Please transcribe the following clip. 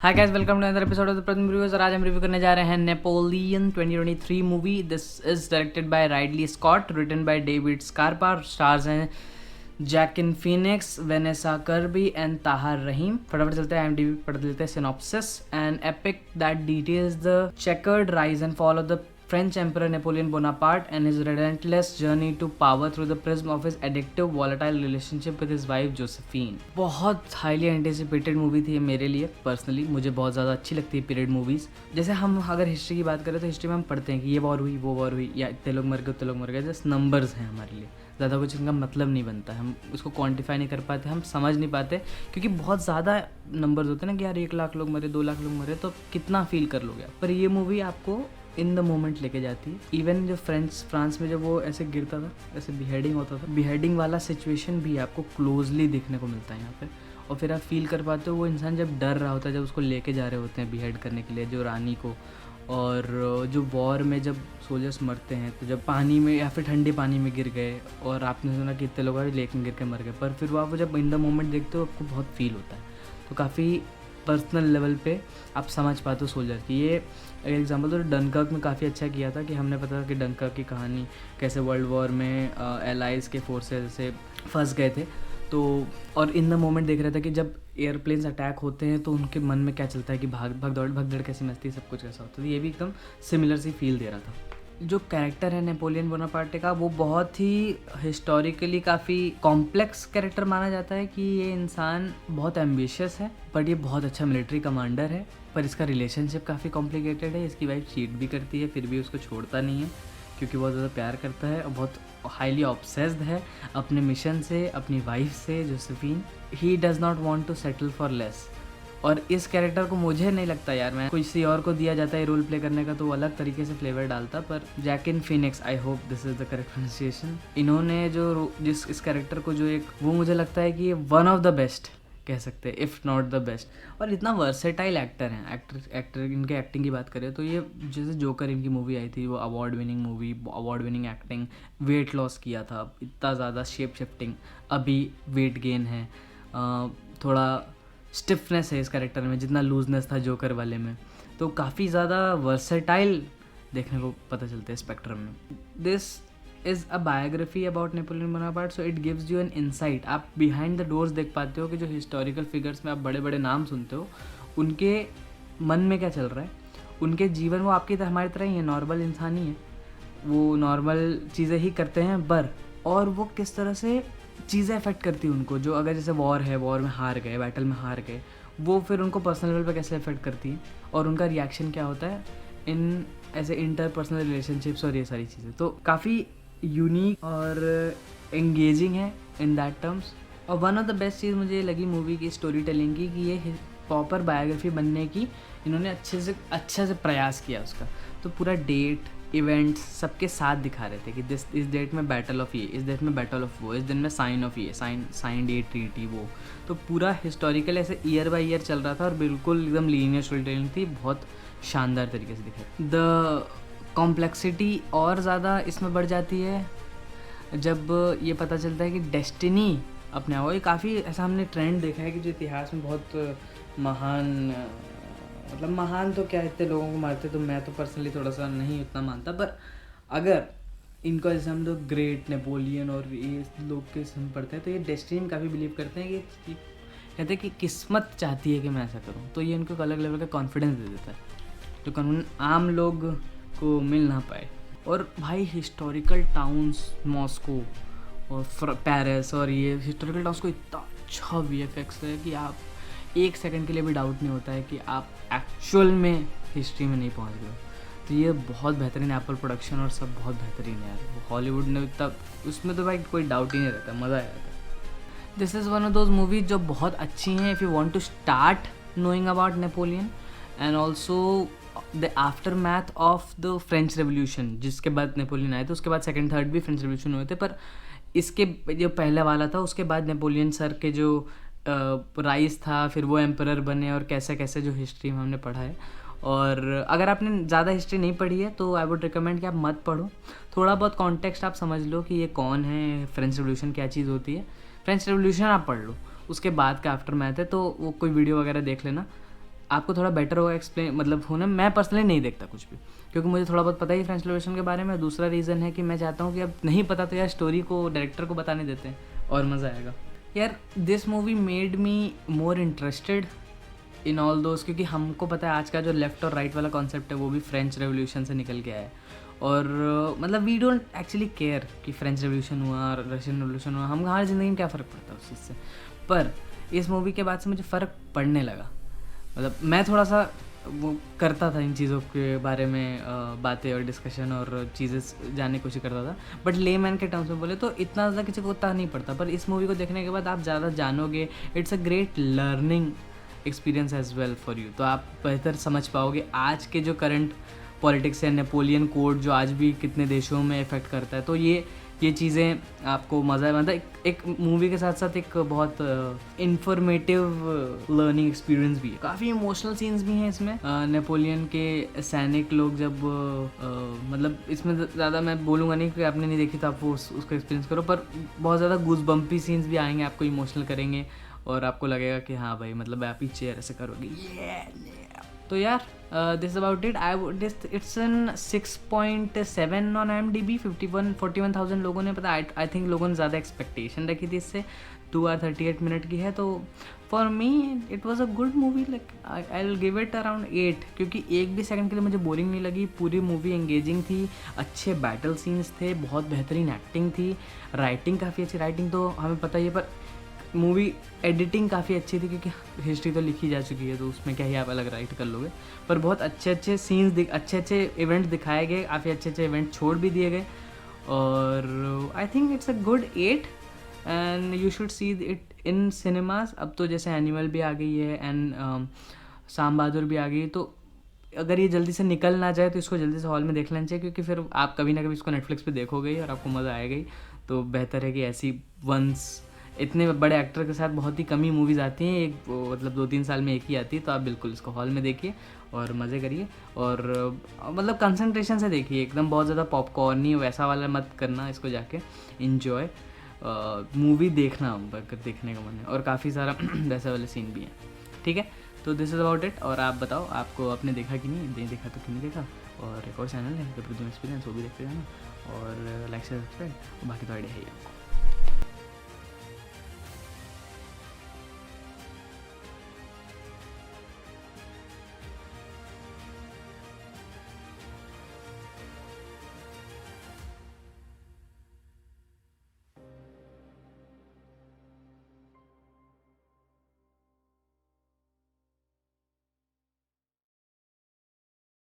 Hi guys, welcome to another episode of the Pratham reviews. और आज हम रिव्यू करने जा रहे हैं Napoleon 2023 movie. This is directed by Ridley Scott, written by David Scarpa. Stars हैं Joaquin Phoenix, Vanessa Kirby and Tahar Rahim. फटाफट चलते हैं IMDb पढ़ लेते हैं synopsis. An epic that details the chequered rise and fall of the French Emperor Napoleon Bonaparte and his relentless journey to power through the prism of his addictive, volatile relationship with his wife Josephine। बहुत highly anticipated movie थी मेरे लिए personally. मुझे बहुत ज़्यादा अच्छी लगती है पीरियड मूवीज़। जैसे हम अगर हिस्ट्री की बात करें तो हिस्ट्री में हम पढ़ते हैं कि ये वॉर हुई, वो वॉर हुई, या इतने लोग मर गए, उतने लोग मर गए। जस्ट नंबर्स हैं हमारे लिए, ज़्यादा कुछ इनका मतलब नहीं बनता। हम उसको क्वान्टिफाई नहीं कर पाते, हम समझ नहीं पाते, क्योंकि बहुत ज़्यादा नंबर्स होते हैं ना कि यार 1 लाख लोग मरे, 2 लाख लोग मरे, तो कितना फील कर लोगे। पर ये मूवी आपको इन द मोमेंट लेके जाती है। इवन जो फ्रांस में जब वो ऐसे गिरता था, ऐसे बिहेडिंग होता था, बिहेडिंग वाला सिचुएशन भी आपको क्लोजली देखने को मिलता है यहाँ पे। और फिर आप फील कर पाते हो वो इंसान जब डर रहा होता है, जब उसको लेके जा रहे होते हैं बिहेड करने के लिए जो रानी को। और जो वॉर में जब सोल्जर्स मरते हैं तो जब पानी में या फिर ठंडे पानी में गिर गए, और आपने सुना कि इतने लोग लेक में गिर के मर गए, पर फिर वो आप जब इन द मोमेंट देखते हो आपको बहुत फील होता है। तो काफ़ी पर्सनल लेवल पे आप समझ पाते हो सोल्जर की। ये एग्जांपल तो डनकर्क में काफ़ी अच्छा किया था कि हमने पता था कि डनकर्क की कहानी कैसे वर्ल्ड वॉर में एलाइज़ के फोर्सेस से फंस गए थे। तो और इन द मोमेंट देख रहे थे कि जब एयरप्लेन्स अटैक होते हैं तो उनके मन में क्या चलता है कि भाग दौड़ कैसी मचती है, सब कुछ कैसा होता है। तो ये भी एकदम सिमिलर सी फील दे रहा था। जो कैरेक्टर है नेपोलियन बोनापार्टे का, वो बहुत ही हिस्टोरिकली काफ़ी कॉम्प्लेक्स कैरेक्टर माना जाता है कि ये इंसान बहुत एम्बिशियस है, बट ये बहुत अच्छा मिलिट्री कमांडर है। पर इसका रिलेशनशिप काफ़ी कॉम्प्लिकेटेड है। इसकी वाइफ चीट भी करती है, फिर भी उसको छोड़ता नहीं है क्योंकि बहुत ज़्यादा प्यार करता है और बहुत हाईली ऑब्सेस्ड है अपने मिशन से, अपनी वाइफ से Josephine. He does not want to settle for less. और इस कैरेक्टर को मुझे नहीं लगता यार, मैं किसी और को दिया जाता है रोल प्ले करने का तो वो अलग तरीके से फ्लेवर डालता। पर Joaquin Phoenix, I hope this is the correct pronunciation, इन्होंने जो इस कैरेक्टर को जो एक, वो मुझे लगता है कि ये वन ऑफ द बेस्ट कह सकते हैं, इफ़ नॉट द बेस्ट। और इतना वर्सेटाइल एक्टर हैं। एक्टर इनके एक्टिंग की बात करें तो ये जैसे जोकर इनकी मूवी आई थी, वो award winning movie, award winning acting, weight loss किया था इतना ज़्यादा, शेप शिफ्टिंग, अभी वेट गेन है, थोड़ा स्टिफनेस है इस कैरेक्टर में जितना लूजनेस था जोकर वाले में। तो काफ़ी ज़्यादा वर्सेटाइल देखने को पता चलता है स्पेक्ट्रम में। This is a biography about Napoleon Bonaparte, so it gives you an insight. आप बिहाइंड द डोर्स देख पाते हो कि जो हिस्टोरिकल फिगर्स में आप बड़े बड़े नाम सुनते हो उनके मन में क्या चल रहा है, उनके जीवन। वो आपकी तरह हमारी तरह ही है, नॉर्मल इंसान ही है, वो नॉर्मल चीज़ें ही करते हैं बर। और वो किस तरह से चीज़ें अफेक्ट करती हैं उनको, जो अगर जैसे वॉर है, वॉर में हार गए, बैटल में हार गए, वो फिर उनको पर्सनल लेवल पे कैसे अफेक्ट करती है और उनका रिएक्शन क्या होता है इन ऐसे इंटरपर्सनल रिलेशनशिप्स और ये सारी चीज़ें। तो काफ़ी यूनिक और एंगेजिंग है इन दैट टर्म्स। और वन ऑफ द बेस्ट चीज़ मुझे लगी मूवी की स्टोरी टेलिंग की कि ये प्रॉपर बायोग्राफी बनने की इन्होंने अच्छे से प्रयास किया उसका। तो पूरा डेट, इवेंट्स सबके साथ दिखा रहे थे कि इस डेट में बैटल ऑफ ये, इस डेट में बैटल ऑफ वो, इस दिन में साइन ऑफ ये, साइन ये ट्रीटी वो। तो पूरा हिस्टोरिकल ऐसे ईयर बाय ईयर चल रहा था और बिल्कुल एकदम लीनियर स्टोरी टेलिंग थी, बहुत शानदार तरीके से दिखा। द कॉम्प्लेक्सिटी और ज़्यादा इसमें बढ़ जाती है जब ये पता चलता है कि डेस्टिनी अपने आप, ये काफ़ी ऐसा हमने ट्रेंड देखा है कि जो इतिहास में बहुत महान, मतलब महान तो क्या इतने लोगों को मारते, तो मैं तो पर्सनली थोड़ा सा नहीं उतना मानता, पर अगर इनको जैसे हम लोग ग्रेट नेपोलियन और ये लोग के हम पढ़ते हैं तो ये डेस्टिनी में काफ़ी बिलीव करते हैं कि कहते हैं कि किस्मत चाहती है कि मैं ऐसा करूँ। तो ये इनको एक अलग लेवल का कॉन्फिडेंस दे देता है जो कानून आम लोग को मिल ना पाए। और भाई हिस्टोरिकल टाउन्स, मॉस्को और पेरिस, और ये हिस्टोरिकल टाउन्स को इतना अच्छा VFX है कि आप एक सेकंड के लिए भी डाउट नहीं होता है कि आप एक्चुअल में हिस्ट्री में नहीं पहुंच गए। तो ये बहुत बेहतरीन एप्पल प्रोडक्शन और सब बहुत बेहतरीन है यार। हॉलीवुड ने इतना, उसमें तो भाई कोई डाउट ही नहीं रहता, मज़ा आ जाता है। This is one of those movies जो बहुत अच्छी हैं if you want to start knowing about Napoleon and also the aftermath of the French revolution. जिसके बाद नेपोलियन आए थे उसके बाद सेकेंड थर्ड भी फ्रेंच रेवोल्यूशन हुए थे, पर इसके जो पहले वाला था उसके बाद नेपोलियन सर के जो राइज था, फिर वो एम्परर बने और कैसे कैसे जो हिस्ट्री में हमने पढ़ा है। और अगर आपने ज़्यादा हिस्ट्री नहीं पढ़ी है तो आई वुड रिकमेंड कि आप मत पढ़ो, थोड़ा बहुत कॉन्टेक्स्ट आप समझ लो कि ये कौन है, फ्रेंच रेवोल्यूशन क्या चीज़ होती है। फ्रेंच रेवोल्यूशन आप पढ़ लो, उसके बाद का आफ्टर मैथ है तो वो कोई वीडियो वगैरह देख लेना, आपको थोड़ा बेटर होगा एक्सप्लेन मतलब होना। मैं पर्सनली नहीं देखता कुछ भी, क्योंकि मुझे थोड़ा बहुत पता ही फ्रेंच रिवॉल्यूशन के बारे में। दूसरा रीज़न है कि मैं चाहता हूँ कि अब नहीं पता तो यार स्टोरी को डायरेक्टर को बताने देते हैं और मज़ा आएगा। यार this movie made me more interested in all those, क्योंकि हमको पता है आज का जो लेफ़्ट और राइट वाला कॉन्सेप्ट है वो भी फ्रेंच रेवोल्यूशन से निकल के आया है। और मतलब वी डोंट एक्चुअली केयर कि फ्रेंच रेवोल्यूशन हुआ, रशियन रेवोल्यूशन हुआ, हम हमारी ज़िंदगी में क्या फ़र्क पड़ता है उस चीज़ से। पर इस मूवी के बाद से मुझे फ़र्क पड़ने लगा। मतलब मैं थोड़ा सा वो करता था इन चीज़ों के बारे में बातें और डिस्कशन और चीज़ें जानने की कोशिश करता था, बट लेमैन के टर्म्स में बोले तो इतना ज़्यादा किसी को उतना नहीं पड़ता। पर इस मूवी को देखने के बाद आप ज़्यादा जानोगे। It's a great learning experience as well for you. तो आप बेहतर समझ पाओगे आज के जो करंट पॉलिटिक्स है, नेपोलियन कोड जो आज भी कितने देशों में इफ़ेक्ट करता है। तो ये चीज़ें आपको मज़ा मतलब एक मूवी के साथ साथ एक बहुत इंफॉर्मेटिव लर्निंग एक्सपीरियंस भी है। काफ़ी इमोशनल सीन्स भी हैं इसमें। नेपोलियन के सैनिक लोग जब मतलब इसमें ज़्यादा मैं बोलूँगा नहीं कि आपने नहीं देखी तो आप वो उसको एक्सपीरियंस करो, पर बहुत ज़्यादा गूज बम्पी सीन्स भी आएंगे, आपको इमोशनल करेंगे और आपको लगेगा कि हाँ भाई मतलब आप ही चेयर ऐसे करोगे। तो यार this about it. It's an 6.7 on IMDb। 41,000 लोगों ने पता आई थिंक लोगों ने ज़्यादा एक्सपेक्टेशन रखी थी इससे। 2 hour 38 मिनट की है, तो for me it was a good movie. Like I will give it around 8, क्योंकि एक भी सेकंड के लिए मुझे बोरिंग नहीं लगी। पूरी मूवी एंगेजिंग थी, अच्छे बैटल सीन्स थे, बहुत बेहतरीन एक्टिंग थी, राइटिंग काफ़ी अच्छी। राइटिंग तो हमें पता ही है, पर मूवी एडिटिंग काफ़ी अच्छी थी, क्योंकि हिस्ट्री तो लिखी जा चुकी है तो उसमें क्या ही आप अलग राइट कर लोगे। पर बहुत अच्छे सीन्स अच्छे इवेंट्स दिखाए गए, काफ़ी अच्छे इवेंट छोड़ भी दिए गए। और I think it's a good 8 and you should see it in cinemas. अब तो जैसे एनिमल भी आ गई है एंड शाम बहादुर भी आ गई, तो अगर ये जल्दी से निकल ना जाए तो इसको जल्दी से हॉल में देख लेना चाहिए, क्योंकि फिर आप कभी ना कभी इसको नेटफ्लिक्स पे देखोगे ही और आपको मज़ा आएगा ही। तो बेहतर है कि ऐसी वंस इतने बड़े एक्टर के साथ बहुत ही कम ही मूवीज़ आती हैं, एक मतलब 2-3 साल में एक ही आती है, तो आप बिल्कुल इसको हॉल में देखिए और मज़े करिए। और मतलब कंसंट्रेशन से देखिए, एकदम बहुत ज़्यादा पॉपकॉर्नी वैसा वाला मत करना, इसको जाके इन्जॉय मूवी देखना अगर देखने का मन है। और काफ़ी सारा वैसे वाले सीन भी हैं, ठीक है। तो दिस इज़ अबाउट इट। और आप बताओ आपको आपने देखा कि नहीं देखा तो क्यों नहीं देखा। और एक और चैनल है द प्रीतम एक्सपीरियंस, वो भी देखते जाना और लाइक शेयर सब्सक्राइब। बाकी तो आइडिया है ही आपको।